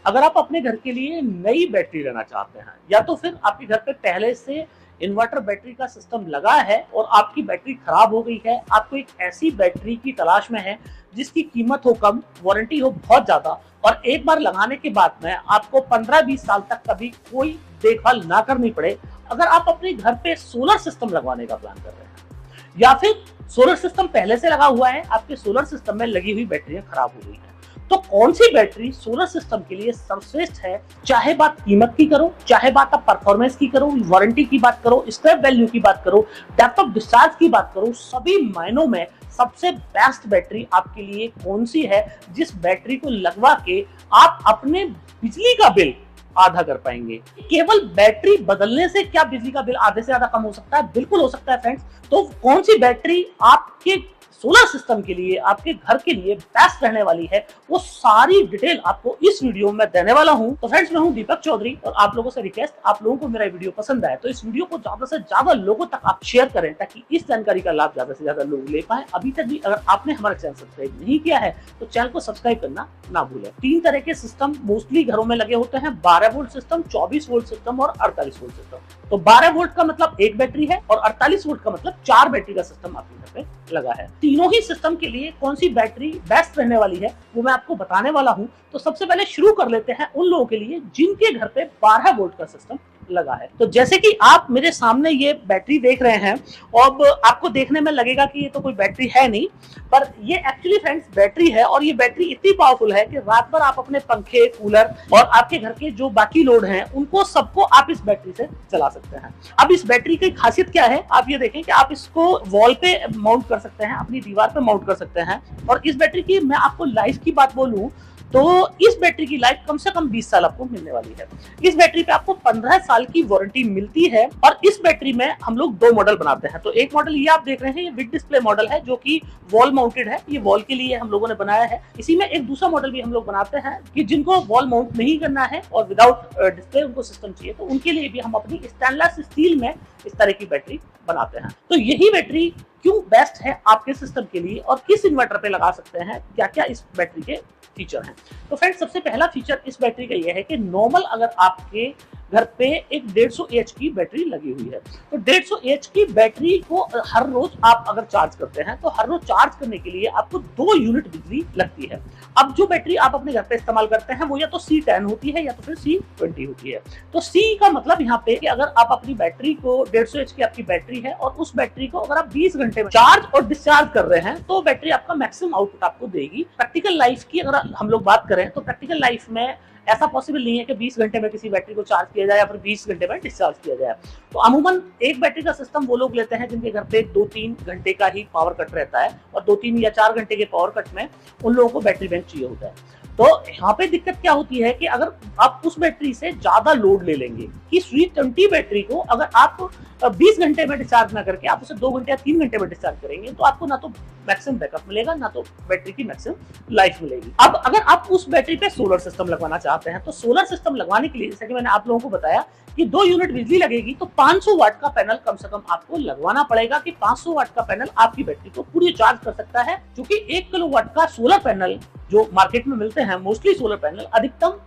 अगर आप अपने घर के लिए नई बैटरी लेना चाहते हैं या तो फिर आपके घर पे पहले से इन्वर्टर बैटरी का सिस्टम लगा है और आपकी बैटरी खराब हो गई है, आपको एक ऐसी बैटरी की तलाश में है जिसकी कीमत हो कम, वारंटी हो बहुत ज्यादा और एक बार लगाने के बाद में आपको 15-20 साल तक कभी कोई देखभाल ना करनी पड़े। अगर आप अपने घर पे सोलर सिस्टम लगवाने का प्लान कर रहे हैं या फिर सोलर सिस्टम पहले से लगा हुआ है, आपके सोलर सिस्टम में लगी हुई बैटरियां खराब हो गई है, तो कौन सी बैटरी सोलर सिस्टम के लिए सर्वश्रेष्ठ है? चाहे बात कीमत की करो, चाहे बात आप परफॉर्मेंस की करो, वारंटी की बात करो, स्क्रैप वैल्यू की बात करो, डेप्थ ऑफ डिस्चार्ज की बात करो, सभी मायनों में सबसे बेस्ट बैटरी आपके लिए कौन सी है जिस बैटरी को लगवा के आप अपने बिजली का बिल आधा कर पाएंगे? केवल बैटरी बदलने से क्या बिजली का बिल आधे से ज्यादा कम हो सकता है? बिल्कुल हो सकता है फ्रेंड्स। तो कौन सी बैटरी आपके सोलर सिस्टम के लिए, आपके घर के लिए बेस्ट रहने वाली है, वो सारी डिटेल आपको इस वीडियो में देने वाला हूं। तो फ्रेंड्स, मैं हूं दीपक चौधरी और आप लोगों से रिक्वेस्ट, आप लोगों को मेरा वीडियो पसंद आए तो इस वीडियो को ज्यादा से ज्यादा लोगों तक आप शेयर करें ताकि इस जानकारी का लाभ ज्यादा से ज्यादा लोग ले पाए। अभी तक भी अगर आपने हमारा चैनल सब्सक्राइब नहीं किया है तो चैनल को सब्सक्राइब करना ना भूलें। 3 तरह के सिस्टम मोस्टली घरों में लगे होते हैं, 12 वोल्ट सिस्टम, 24 वोल्ट सिस्टम और 48 वोल्ट सिस्टम। तो 12 वोल्ट का मतलब एक बैटरी है और 48 वोल्ट का मतलब 4 बैटरी का सिस्टम आपके घर पे लगा है। तीनों ही सिस्टम के लिए कौन सी बैटरी बेस्ट रहने वाली है वो मैं आपको बताने वाला हूं। तो सबसे पहले शुरू कर लेते हैं उन लोगों के लिए जिनके घर पे 12 वोल्ट का सिस्टम लगा है। तो जैसे कि आप मेरे सामने ये बैटरी देख रहे हैं, अब आपको देखने में लगेगा कि ये तो कोई बैटरी है नहीं, पर ये एक्चुअली फ्रेंड्स बैटरी है और ये बैटरी इतनी पावरफुल है कि रात भर आप अपने पंखे, कूलर और आपके घर के जो बाकी लोड हैं उनको सबको आप इस बैटरी से चला सकते हैं। अब इस बैटरी की खासियत क्या है, आप ये देखें कि आप इसको वॉल पे माउंट कर सकते हैं, अपनी दीवार पे माउंट कर सकते हैं। और इस बैटरी की मैं आपको लाइफ की बात बोलूं तो इस बैटरी की लाइफ कम से कम 20 साल आपको मिलने वाली है। इस बैटरी पे आपको 15 साल की वारंटी मिलती है और इस बैटरी में हम लोग 2 मॉडल बनाते हैं। तो एक मॉडल ये आप देख रहे हैं, ये विद डिस्प्ले मॉडल है जो कि वॉल माउंटेड है, ये वॉल के लिए हम लोगों ने बनाया है। इसी में एक दूसरा मॉडल भी हम लोग बनाते हैं कि जिनको वॉल माउंट नहीं करना है और विदाउट डिस्प्ले उनको सिस्टम चाहिए, तो उनके लिए भी हम अपनी स्टेनलेस स्टील में इस तरह की बैटरी बनाते हैं। तो यही बैटरी क्यों बेस्ट है आपके सिस्टम के लिए और किस इन्वर्टर पे लगा सकते हैं, क्या क्या इस बैटरी के फीचर हैं। तो फ्रेंड्स, सबसे पहला फीचर इस बैटरी का यह है कि नॉर्मल अगर आपके घर पे एक 150 एच की बैटरी लगी हुई है तो 150 एच की बैटरी को हर रोज आप अगर चार्ज करते हैं तो हर रोज चार्ज करने के लिए आपको 2 यूनिट बिजली लगती है। अब जो बैटरी आप अपने घर पे इस्तेमाल करते हैं वो या तो C10 होती है या तो फिर C20 होती है। तो C का मतलब यहाँ पे कि अगर आप अपनी बैटरी को 150 एच की आपकी बैटरी है और उस बैटरी को अगर आप 20 घंटे में चार्ज और डिस्चार्ज कर रहे हैं तो बैटरी आपका मैक्सिमम आउटपुट आपको देगी। प्रैक्टिकल लाइफ की अगर हम लोग बात करें तो प्रैक्टिकल लाइफ में ऐसा पॉसिबल नहीं है कि 20 घंटे में किसी बैटरी को चार्ज किया जाए या फिर 20 घंटे में डिस्चार्ज किया जाए। तो अमूमन एक बैटरी का सिस्टम वो लोग लेते हैं जिनके घर पे 2-3 घंटे का ही पावर कट रहता है और 2-3 या 4 घंटे के पावर कट में उन लोगों को बैटरी बैंक चाहिए होता है। तो यहाँ पे दिक्कत क्या होती है कि अगर आप उस बैटरी से ज्यादा लोड ले लेंगे कि C20 बैटरी को अगर आप 20 घंटे में डिस्चार्ज ना करके आप उसे 2 घंटे या 3 घंटे में डिस्चार्ज करेंगे तो आपको ना तो मैक्सिमम बैकअप मिलेगा ना तो बैटरी की मैक्सिमम लाइफ मिलेगी। अब अगर आप उस बैटरी पे सोलर सिस्टम लगवाना चाहते हैं तो सोलर सिस्टम लगवाने के लिए जैसे कि मैंने आप लोगों को बताया कि 2 यूनिट बिजली लगेगी तो 500 वाट का पैनल कम से कम आपको लगवाना पड़ेगा कि 500 वाट का पैनल आपकी बैटरी को पूरी चार्ज कर सकता है। क्योंकि 1 किलोवाट का सोलर पैनल जो मार्केट में मिलते हैं, मोस्टली सोलर पैनल अधिकतम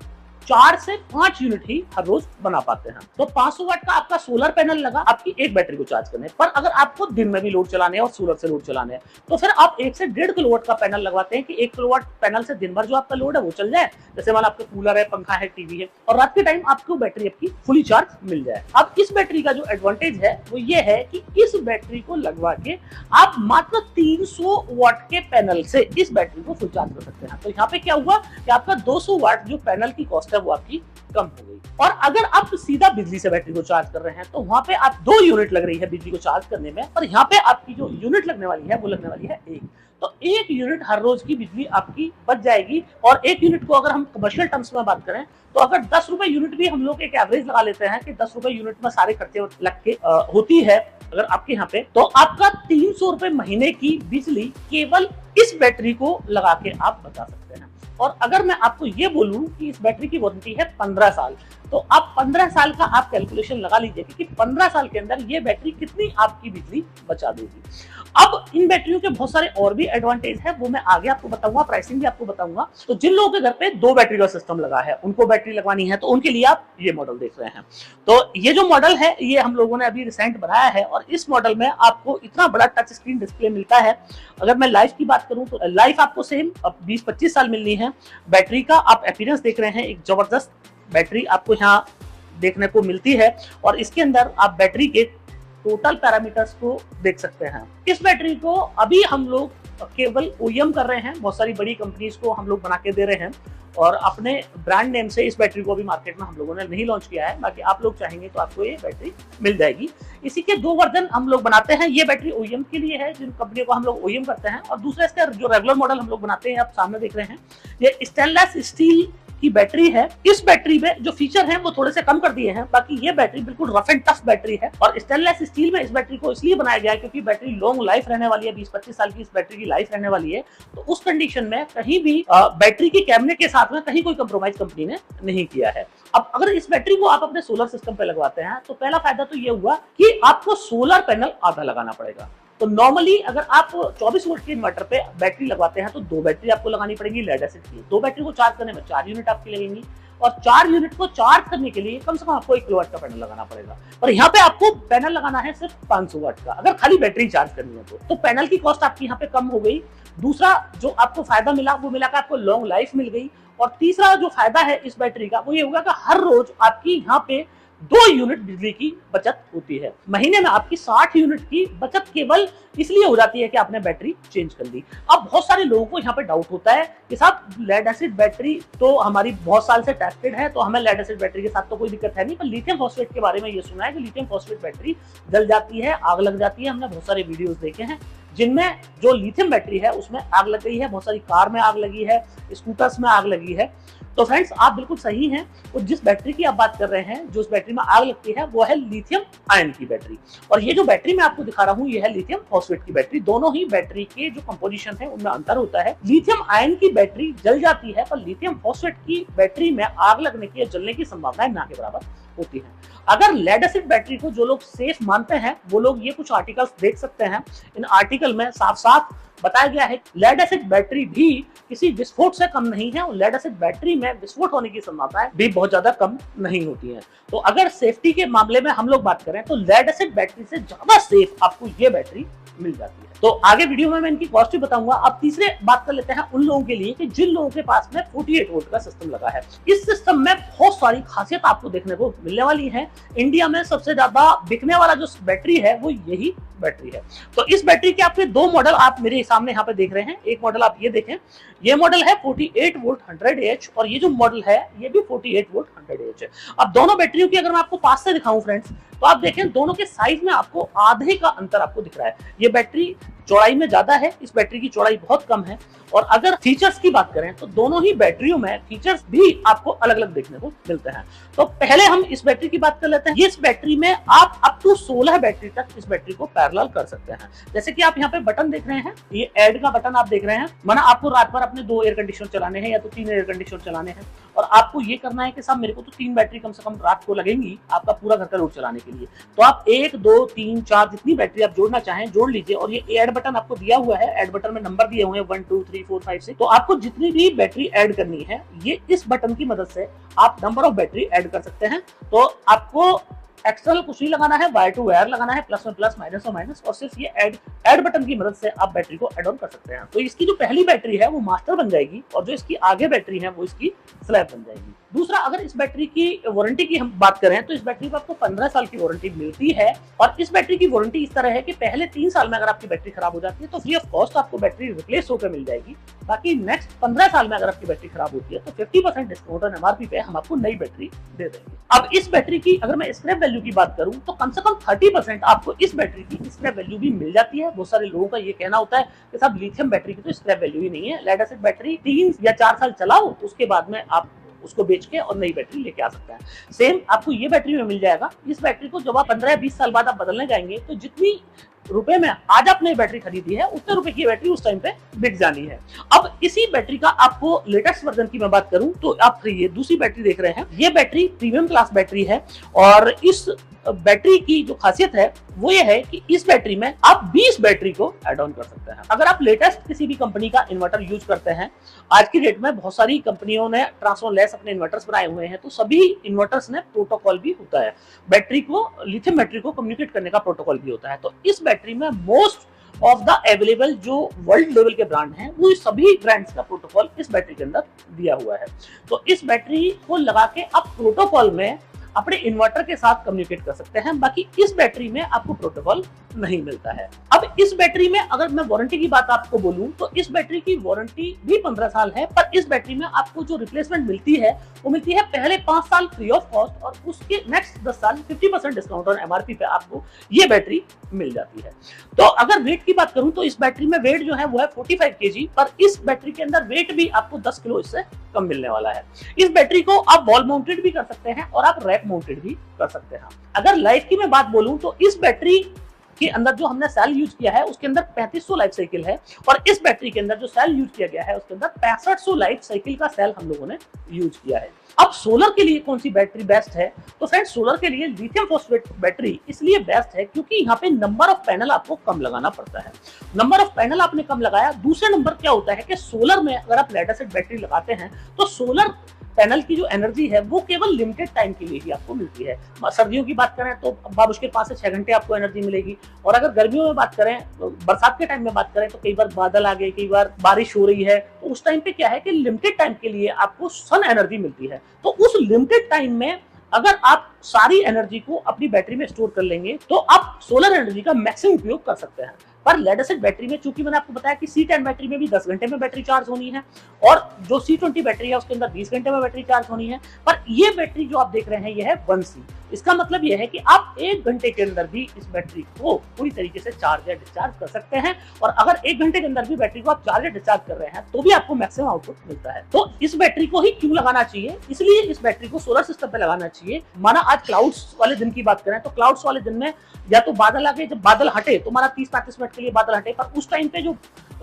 4 से 5 यूनिट ही हर रोज बना पाते हैं। तो 500 वाट का आपका सोलर पैनल लगा आपकी एक बैटरी को चार्ज करने पर। अगर आपको दिन में भी लोड चलाने हैं और सोलर से लोड चलाने हैं तो फिर आप 1 से 1.5 किलोवाट का पैनल लगवाते हैं कि 1 किलोवाट पैनल से दिन भर जो आपका लोड है वो चल जाए। जैसे मान आपका कूलर है, पंखा है, टीवी है और रात के टाइम आपको बैटरी आपकी फुली चार्ज मिल जाए। अब इस बैटरी का जो एडवांटेज है वो ये है कि इस बैटरी को लगवा के आप मात्र 300 वाट के पैनल से इस बैटरी को फुल चार्ज कर सकते हैं। तो यहाँ पे क्या हुआ कि आपका 200 वाट जो पैनल की कॉस्ट है वो आपकी कम हो गई। और अगर आप सीधा बिजली से बैटरी को चार्ज कर रहे हैं तो वहां पे आप 2 यूनिट लग रही है बिजली को चार्ज करने में और यहाँ पे आपकी जो यूनिट लगने वाली है वो लगने वाली है 1। तो 1 यूनिट हर रोज की बिजली आपकी बच जाएगी। और 1 यूनिट को अगर हम कमर्शियल टर्म्स में बात करें तो अगर 10 रुपए यूनिट भी हम लोग एक एवरेज लगा लेते हैं कि 10 रुपए यूनिट में सारे खर्चे लग के होती है अगर आपके यहाँ पे, तो आपका 300 रुपए महीने की बिजली केवल इस बैटरी को लगा के आप बचा सकते हैं। और अगर मैं आपको ये बोलूं कि इस बैटरी की वारंटी है 15 साल, तो आप 15 साल का आप कैलकुलेशन लगा लीजिए कि 15 साल के अंदर ये बैटरी कितनी आपकी बिजली बचा देगी। अब इन बैटरियों के बहुत सारे और भी एडवांटेज है, वो मैं आगे आपको बताऊंगा, प्राइसिंग भी आपको बताऊंगा। तो जिन लोगों के घर पे 2 बैटरी का सिस्टम लगा है, उनको बैटरी लगवानी है, तो उनके लिए आप ये मॉडल देख रहे हैं। तो ये जो मॉडल है ये हम लोगों ने अभी रिसेंट बनाया है, और इस मॉडल में आपको इतना बड़ा टच स्क्रीन डिस्प्ले मिलता है। अगर मैं लाइफ की बात करूं तो लाइफ आपको सेम 20-25 साल मिलनी है। बैटरी का आप अपीयरेंस देख रहे हैं, एक जबरदस्त बैटरी आपको यहाँ देखने को मिलती है, और इसके अंदर आप बैटरी के टोटल पैरामीटर्स को देख सकते हैं। इस बैटरी को अभी हम लोग केवल ओईएम कर रहे हैं, बहुत सारी बड़ी कंपनीज को हम लोग बना के दे रहे हैं, और अपने ब्रांड नेम से इस बैटरी को अभी मार्केट में हम लोगों ने नहीं लॉन्च किया है। बाकी आप लोग चाहेंगे तो आपको ये बैटरी मिल जाएगी। इसी के 2 वर्जन हम लोग बनाते हैं। ये बैटरी ओईएम के लिए है, जिन कंपनियों को हम लोग ओईएम करते हैं, और दूसरा इसका जो रेगुलर मॉडल हम लोग बनाते हैं, आप सामने देख रहे हैं, ये स्टेनलेस स्टील की बैटरी है। इस बैटरी में जो फीचर हैं वो थोड़े से कम कर दिए हैं, बाकी ये बैटरी बिल्कुल रफ एंड टफ बैटरी है। और स्टेनलेस स्टील में इस बैटरी को इसलिए बनाया गया है क्योंकि बैटरी लॉन्ग लाइफ रहने वाली है, 20-25 साल की इस बैटरी की लाइफ रहने वाली है। तो उस कंडीशन में कहीं भी बैटरी के कैबिनेट के साथ में कहीं कोई कंप्रोमाइज कंपनी ने नहीं किया है। अब अगर इस बैटरी को आप अपने सोलर सिस्टम पे लगवाते हैं, तो पहला फायदा तो ये हुआ कि आपको सोलर पैनल आधा लगाना पड़ेगा। तो नॉर्मली अगर आप 24 वोल्ट के इन्वर्टर पे बैटरी लगवाते हैं तो 2 बैटरी आपको लगानी पड़ेगी लेड एसिड की। 2 बैटरी को चार्ज करने में 4 यूनिट आपकी लगेंगी, और 4 यूनिट को चार्ज करने के लिए कम से कम आपको 1 किलोवाट का पैनल लगाना पड़ेगा। और यहाँ पे आपको पैनल लगाना है सिर्फ 500 वाट का, अगर खाली बैटरी चार्ज करनी है तो पैनल की कॉस्ट आपकी यहाँ पे कम हो गई। दूसरा जो आपको फायदा मिला वो मिला कि आपको लॉन्ग लाइफ मिल गई। और तीसरा जो फायदा है इस बैटरी का वो ये होगा कि हर रोज आपकी यहाँ पे 2 यूनिट बिजली की बचत होती है। महीने में आपकी 60 यूनिट की बचत केवल इसलिए हो जाती है कि आपने बैटरी चेंज कर ली। अब बहुत सारे लोगों को यहाँ पे डाउट होता है कि साहब लेड एसिड बैटरी तो हमारी बहुत साल से टेस्टेड है, तो हमें लेड एसिड बैटरी के साथ तो कोई दिक्कत है नहीं, पर लिथियम फॉस्फेट के बारे में ये सुना है कि लिथियम फॉस्फेट बैटरी जल जाती है, आग लग जाती है। हमने बहुत सारे वीडियोस देखे हैं जिनमें जो लिथियम बैटरी है उसमें आग लग गई है, बहुत सारी कार में आग लगी है, स्कूटर्स में आग लगी है। तो फ्रेंड्स आप बिल्कुल सही हैं, और जिस बैटरी की आप बात कर रहे हैं जो उस बैटरी में आग लगती है वो है लिथियम आयन की बैटरी। और ये जो बैटरी मैं आपको दिखा रहा हूँ ये है लिथियम फॉस्फेट की बैटरी। दोनों ही बैटरी के जो कंपोजिशन है उनमें अंतर होता है। लिथियम आयन की बैटरी जल जाती है, पर लिथियम फॉस्फेट की बैटरी में आग लगने की या जलने की संभावना ना के बराबर होती है। अगर लेड एसिड बैटरी को जो लोग सेफ मानते हैं वो लोग ये कुछ आर्टिकल्स देख सकते हैं। इन आर्टिकल में साफ साफ बताया गया है लेड एसिड बैटरी भी किसी विस्फोट से कम नहीं है, और लेड एसिड बैटरी में विस्फोट होने की संभावनाएं भी बहुत ज्यादा कम नहीं होती हैं। तो अगर सेफ्टी के मामले में हम लोग बात करें तो लेड एसिड बैटरी से ज्यादा सेफ आपको ये बैटरी मिल जाती है। तो आगे वीडियो में मैं इनकी कॉस्ट भी बताऊंगा। अब तीसरे बात कर लेते हैं उन लोगों के लिए कि जिन लोगों के पास में 48 वोल्ट का सिस्टम लगा है। इस सिस्टम में बहुत सारी खासियत आपको देखने को मिलने वाली है। इंडिया में सबसे ज्यादा बिकने वाला जो बैटरी है वो यही बैटरी है। तो इस बैटरी के आपके 2 मॉडल आप मेरे सामने यहाँ पे देख रहे हैं। एक मॉडल आप ये देखें, ये मॉडल है 48 वोल्ट 100H, और ये जो मॉडल है ये भी 48 वोल्ट 100H है। अब दोनों बैटरियों की अगर मैं आपको पास से दिखाऊं फ्रेंड्स, तो आप देखें दोनों के साइज में आपको आधे का अंतर आपको दिख रहा है। ये बैटरी चौड़ाई में ज्यादा है, इस बैटरी की चौड़ाई बहुत कम है। और अगर फीचर्स की बात करें तो दोनों ही बैटरियों में फीचर्स भी आपको अलग अलग देखने को मिलते हैं। तो पहले हम इस बैटरी की बात कर लेते हैं। इस बैटरी में आप अप टू 16 बैटरी तक इस बैटरी को पैरेलल कर सकते हैं। जैसे कि आप यहाँ पे बटन देख रहे हैं, ये ऐड का बटन आप देख रहे हैं, माना आपको रात भर अपने 2 एयर कंडीशनर चलाने हैं या तो 3 एयर कंडीशनर चलाने हैं, और आपको ये करना है कि साहब मेरे को तो 3 बैटरी कम से कम रात को लगेंगी आपका पूरा घर का लोड चलाने के लिए। तो आप 1, 2, 3, 4 जितनी बैटरी आप जोड़ना चाहें जोड़ लीजिए। और ये ऐड बटन आपको दिया हुआ है, ऐड बटन में नंबर दिए हुए हैं 1, 2, 3, 4, 5, 6। तो आपको जितनी भी बैटरी ऐड करनी है ये इस बटन की मदद से आप नंबर ऑफ बैटरी ऐड कर सकते हैं। तो आपको एक्सटर्नल कुछ नहीं लगाना है, वायर टू वायर लगाना है, प्लस में प्लस, माइनस में माइनस, और सिर्फ ये ऐड बटन की मदद से आप बैटरी को ऐड ऑन कर सकते हैं। तो इसकी जो पहली बैटरी है वो मास्टर बन जाएगी, और जो इसकी आगे बैटरी है वो इसकी स्लैब बन जाएगी। दूसरा, अगर इस बैटरी की वारंटी की हम बात करें तो इस बैटरी पर आपको 15 साल की वारंटी मिलती है। और इस बैटरी की वारंटी इस तरह है कि पहले 3 साल में अगर आपकी बैटरी खराब हो जाती है तो फ्री ऑफ कॉस्ट आपको बैटरी रिप्लेस होकर मिल जाएगी। बाकी नेक्स्ट 15 साल में अगर आपकी बैटरी खराब होती है तो 50% डिस्काउंट और एमआरपी पे हम आपको नई बैटरी दे देंगे। अब इस बैटरी की अगर मैं स्क्रैप वैल्यू की बात करूं तो कम से कम 30% आपको इस बैटरी की स्क्रैप वैल्यू भी मिल जाती है। बहुत सारे लोगों का ये कहना होता है कि साहब लिथियम बैटरी की तो स्क्रैप वैल्यू ही नहीं है, लेड एसिड बैटरी 3 या 4 साल चलाओ उसके बाद में आप उसको बेच के और नई बैटरी लेके आ सकता है। सेम आपको ये बैटरी में मिल जाएगा। इस बैटरी को जब आप 15 या 20 साल बाद आप बदलने जाएंगे तो जितनी रुपए में आज आपने बैटरी खरीदी है उतने रुपए की बैटरी उस टाइम पे बिक जानी है। अब इसी बैटरी का आपको लेटेस्ट वर्जन की मैं बात करूं तो आप ये दूसरी बैटरी देख रहे हैं, ये बैटरी प्रीमियम क्लास बैटरी है और इस बैटरी की जो खासियत है वो ये है कि इस बैटरी में आप 20 बैटरी को ऐड ऑन कर सकते हैं। अगर आप लेटेस्ट किसी भी कंपनी का इन्वर्टर यूज करते हैं, आज की डेट में बहुत सारी कंपनियों ने ट्रांसफॉर्मलेस अपने इन्वर्टर्स बनाए हुए हैं, तो सभी इन्वर्टर्स में प्रोटोकॉल भी होता है, बैटरी को लिथियम बैटरी को कम्युनिकेट करने का प्रोटोकॉल भी होता है। तो इस बैटरी में मोस्ट ऑफ द अवेलेबल जो वर्ल्ड लेवल के ब्रांड हैं वो सभी ब्रांड्स का प्रोटोकॉल इस बैटरी के अंदर दिया हुआ है। तो इस बैटरी को लगा के आप प्रोटोकॉल में अपने इन्वर्टर के साथ कम्युनिकेट कर सकते हैं, बाकी इस बैटरी में आपको प्रोटोकॉल नहीं मिलता है। अब इस बैटरी में अगर मैं वारंटी की बात आपको बोलूं तो इस बैटरी की वारंटी भी 15 साल है, पर इस बैटरी में आपको जो रिप्लेसमेंट मिलती है वो मिलती है पहले 5 साल फ्री ऑफ कॉस्ट और उसके नेक्स्ट 10 साल 50% डिस्काउंट और एमआरपी पे आपको ये बैटरी मिल जाती है। तो अगर वेट की बात करूं तो इस बैटरी में वेट जो है वो है 45 kg, पर इस बैटरी के अंदर वेट भी आपको 10 किलो इससे कम मिलने वाला है। इस बैटरी को आप वॉल माउंटेड भी कर सकते हैं और आप रैक माउंटेड भी कर सकते हैं। अगर लाइफ की मैं बात बोलूं तो इस बैटरी के अंदर जो हमने सेल यूज किया है उसके अंदर 3500 लाइफ साइकिल है और इस बैटरी के अंदर जो सेल यूज किया गया है उसके अंदर 6500 लाइफ साइकिल का सेल हम लोगों ने यूज किया है। अब सोलर के लिए कौन सी बैटरी बेस्ट है, तो फ्रेंड्स सोलर के लिए लिथियम फॉस्फेट बैटरी इसलिए बेस्ट है क्योंकि यहाँ पे नंबर ऑफ पैनल आपको कम लगाना पड़ता है। नंबर ऑफ पैनल आपने कम लगाया, दूसरे नंबर क्या होता है कि सोलर में अगर आप लेड एसिड बैटरी लगाते हैं तो सोलर पैनल की जो एनर्जी है वो केवल लिमिटेड टाइम के लिए ही आपको मिलती है। सर्दियों की बात करें तो बामुश्किल 5 से 6 घंटे आपको एनर्जी मिलेगी, और अगर गर्मियों में बात करें, बरसात के टाइम में बात करें तो कई बार बादल आ गए, कई बार बारिश हो रही है, तो उस टाइम पे क्या है कि लिमिटेड टाइम के लिए आपको सन एनर्जी मिलती है। तो उस लिमिटेड टाइम में अगर आप सारी एनर्जी को अपनी बैटरी में स्टोर कर लेंगे तो आप सोलर एनर्जी का मैक्सिमम उपयोग कर सकते हैं। पर लेड एसिड बैटरी में चूंकि मैंने आपको बताया कि C10 बैटरी में भी 10 घंटे में बैटरी चार्ज होनी है और जो C20 बैटरी है उसके अंदर 20 घंटे में बैटरी चार्ज होनी है, पर ये बैटरी जो आप देख रहे हैं ये है 1C। इसका मतलब ये है कि आप 1 घंटे के अंदर भी इस बैटरी को पूरी तरीके से चार्ज या डिस्चार्ज कर सकते हैं, और अगर 1 घंटे के अंदर भी बैटरी को आप चार्ज या डिस्चार्ज कर रहे हैं तो भी आपको मैक्सिमम आउटपुट मिलता है। तो इस बैटरी को ही क्यों लगाना चाहिए, इसलिए इस बैटरी को सोलर सिस्टम पे लगाना चाहिए। माना आज क्लाउड्स वाले दिन की बात करें तो क्लाउड्स वाले दिन में या तो बादल आ गए, जब बादल हटे तो माना 30-35 मिनट के लिए बादल हटे, पर उस टाइम पे जो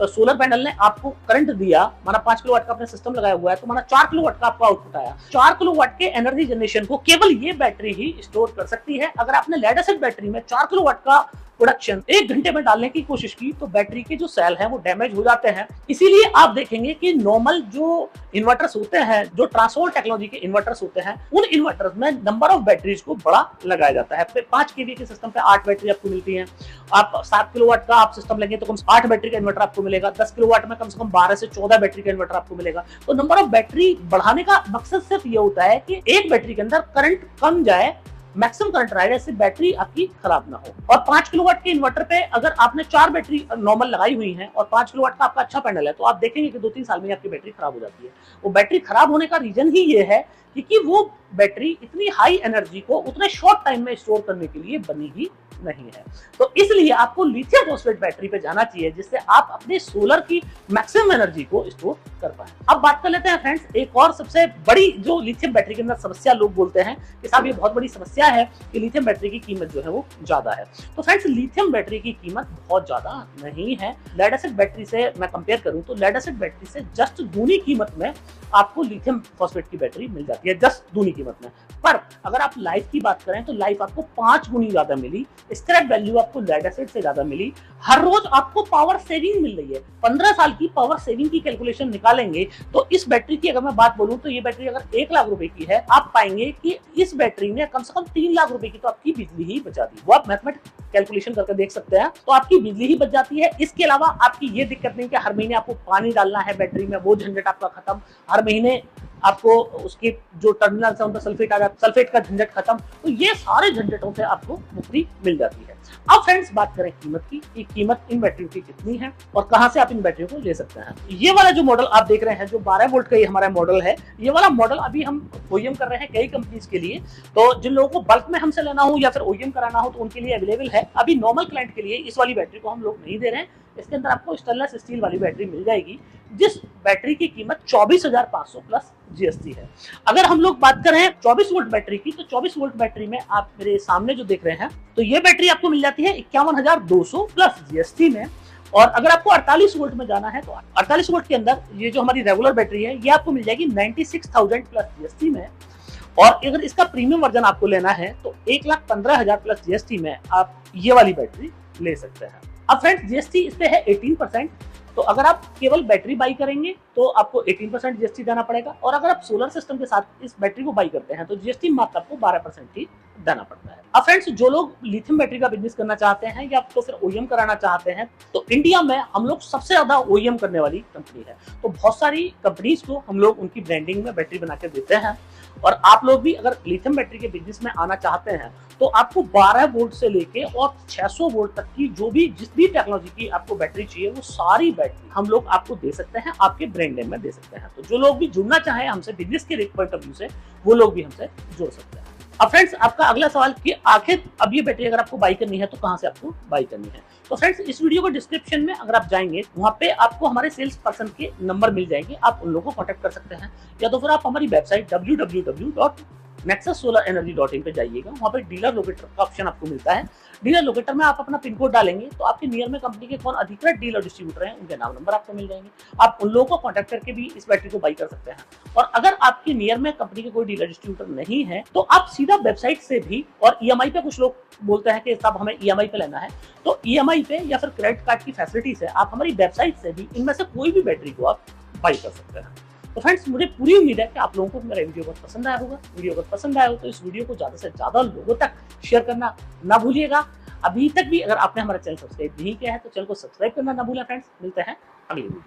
सोलर पैनल ने आपको करंट दिया, माना 5 किलोवाट का आपने सिस्टम लगाया हुआ है तो माना 4 किलोवाट का आपका आउटपुट आया। 4 किलोवाट के एनर्जी जनरेशन को केवल ये बैटरी ही स्टोर कर सकती है। अगर आपने लेड एसिड बैटरी में 4 किलोवाट का प्रोडक्शन 1 घंटे में डालने की कोशिश की तो बैटरी के जो सेल हैं वो डैमेज हो जाते हैं। इसीलिए आप देखेंगे कि नॉर्मल जो इन्वर्टर्स होते हैं, जो ट्रांसफॉर्मर टेक्नोलॉजी के इन्वर्टर्स होते हैं, उन इन्वर्टर्स में नंबर ऑफ बैटरीज को बड़ा लगाया जाता है। 5 केवी के सिस्टम पे 8 बैटरी आपको मिलती है। आप 7 किलोवाट का आप सिस्टम लेंगे तो कम से कम 8 बैटरी का इन्वर्टर आपको मिलेगा। 10 किलोवाट में कम से कम 12 से 14 बैटरी का इन्वर्टर आपको मिलेगा। तो नंबर ऑफ बैटरी बढ़ाने का मकसद सिर्फ ये होता है कि एक बैटरी के अंदर करंट कम जाए, मैक्सिमम करंट रहे, इससे बैटरी आपकी खराब ना हो। और 5 किलोवाट के इन्वर्टर पे अगर आपने 4 बैटरी नॉर्मल लगाई हुई हैं और 5 किलोवाट का आपका अच्छा पैनल है तो आप देखेंगे कि 2-3 साल में आपकी बैटरी खराब हो जाती है। वो बैटरी खराब होने का रीजन ही ये है क्योंकि वो बैटरी इतनी हाई एनर्जी को उतने शॉर्ट टाइम में स्टोर करने के लिए बनी ही नहीं है। तो इसलिए आपको लिथियम फॉस्फेट बैटरी पे जाना चाहिए जिससे आप अपने सोलर की मैक्सिमम एनर्जी को स्टोर कर पाए। अब बात कर लेते हैं फ्रेंड्स एक और सबसे बड़ी जो लिथियम बैटरी के अंदर समस्या लोग बोलते हैं कि साहब ये बहुत बड़ी समस्या है कि लिथियम बैटरी की कीमत जो है वो ज्यादा है। तो फ्रेंड्स लिथियम बैटरी की कीमत बहुत ज्यादा नहीं है। लेड एसिड बैटरी से मैं कंपेयर करूं तो लेड एसिड बैटरी से जस्ट दूनी कीमत में आपको लिथियम फॉस्फेट की बैटरी मिल जाती है, जस्ट दूनी कीमत में। पर अगर आप लाइफ की बात करें तो लाइफ आपको 5 गुनी ज्यादा मिली, स्क्रैप वैल्यू आपको लेड एसिड से ज्यादा मिली, हर रोज आपको पावर सेविंग मिल रही है। 15 साल की पावर सेविंग की कैलकुलेशन निकालेंगे तो इस बैटरी की अगर मैं बात बोलूं तो ये बैटरी अगर 1 लाख रुपए की है, आप पाएंगे कि इस बैटरी ने कम से कम 3 लाख रुपए की तो आपकी बिजली ही बचा दी। वो आप मैथमेटिक कैलकुलेशन करके देख सकते हैं, तो आपकी बिजली ही बच जाती है। इसके अलावा आपकी ये दिक्कत नहीं कि हर महीने आपको पानी डालना है बैटरी में, वो झंझट आपका खत्म। हर महीने आपको उसकी जो टर्मिनल है उन पर सल्फेट आ जाता है, सल्फेट का झंझट खत्म। तो ये सारे झंझटों से आपको मुक्ति मिल जाती है। अब फ्रेंड्स बात करें कीमत की कि कीमत इन बैटरियों की कितनी है और कहां से आप इन बैटरियों को ले सकते हैं। ये वाला जो मॉडल आप देख रहे हैं जो 12 वोल्ट का ये हमारा मॉडल है, ये वाला मॉडल अभी हम ओईएम कर रहे हैं कई कंपनीज के लिए। तो जिन लोगों को बल्क में हमसे लेना हो या फिर ओईएम कराना हो तो उनके लिए अवेलेबल है। अभी नॉर्मल क्लाइंट के लिए इस वाली बैटरी को हम लोग नहीं दे रहे हैं। इसके अंदर आपको स्टेनलेस स्टील वाली बैटरी मिल जाएगी जिस बैटरी की कीमत 24,500 प्लस जीएसटी है। अगर हम लोग बात करें 24 वोल्ट बैटरी की, तो 24 वोल्ट बैटरी में आप मेरे सामने जो देख रहे हैं, तो ये बैटरी आपको मिल जाती है 51,200 प्लस जीएसटी में। और अगर आपको 48 वोल्ट में जाना है, तो 48 वोल्ट के अंदर ये जो हमारी रेगुलर बैटरी है, ये आपको मिल जाएगी 96,000 प्लस जीएसटी में। और अगर इसका प्रीमियम वर्जन आपको लेना है, तो 1,15,000 प्लस जीएसटी में आप ये वाली बैटरी ले सकते हैं। अब फ्रेंड्स, जीएसटी इस पे है 18%। तो अगर आप केवल बैटरी बाई करेंगे तो आपको 18% जीएसटी देना पड़ेगा, और अगर आप सोलर सिस्टम के साथ इस बैटरी को बाई करते हैं तो जीएसटी मात्र आपको 12% ही देना पड़ता है। अब फ्रेंड्स, जो लोग लिथियम बैटरी का बिजनेस करना चाहते हैं या तो फिर ओईएम कराना चाहते हैं, तो इंडिया में हम लोग सबसे ज्यादा ओईएम करने वाली कंपनी है। तो बहुत सारी कंपनीज को हम लोग उनकी ब्रांडिंग में बैटरी बना के देते हैं। और आप लोग भी अगर लिथियम बैटरी के बिजनेस में आना चाहते हैं, तो आपको 12 वोल्ट से लेके और 600 वोल्ट तक की जिस भी टेक्नोलॉजी की आपको बैटरी चाहिए, वो सारी बैटरी हम लोग आपको दे सकते हैं, आपके ब्रांड नेम में दे सकते हैं। तो जो लोग भी जुड़ना चाहें हमसे बिजनेस के पॉइंट ऑफ व्यू से, वो लोग भी हमसे जुड़ सकते हैं। अब फ्रेंड्स, आपका अगला सवाल कि आखिर अब ये बैटरी अगर आपको बाई करनी है तो कहां से आपको बाई करनी है। तो फ्रेंड्स, इस वीडियो को डिस्क्रिप्शन में अगर आप जाएंगे, वहां पे आपको हमारे सेल्स पर्सन के नंबर मिल जाएंगे, आप उन लोगों को कॉन्टेक्ट कर सकते हैं। या तो फिर आप हमारी वेबसाइट www.nexussolarenergy.in पे जाइएगा, वहां पे डीलर लोकेटर का ऑप्शन आपको मिलता है। डीलर लोकेटर में आप अपना पिन कोड डालेंगे तो आपके नियर में कंपनी के कौन अधिकृत डीलर डिस्ट्रीब्यूटर हैं, उनके नाम नंबर आपको मिल जाएंगे। आप उन लोगों को कॉन्टैक्ट करके भी इस बैटरी को बाई कर सकते हैं। और अगर आपके नियर में कंपनी के कोई डीलर डिस्ट्रीब्यूटर नहीं है, तो आप सीधा वेबसाइट से भी, और ईएमआई पे कुछ लोग बोलते हैं कि साहब हमें ईएमआई पे लेना है, तो ईएमआई पे या फिर क्रेडिट कार्ड की फैसिलिटी से आप हमारी वेबसाइट से भी इनमें से कोई भी बैटरी को आप बाई कर सकते हैं। तो फ्रेंड्स, मुझे पूरी उम्मीद है कि आप लोगों को मेरा वीडियो बहुत पसंद आया होगा। वीडियो अगर पसंद आया हो तो इस वीडियो को ज्यादा से ज्यादा लोगों तक शेयर करना ना भूलिएगा। अभी तक भी अगर आपने हमारा चैनल सब्सक्राइब नहीं किया है तो चैनल को सब्सक्राइब करना ना भूलें। फ्रेंड्स, मिलते हैं अगली वीडियो।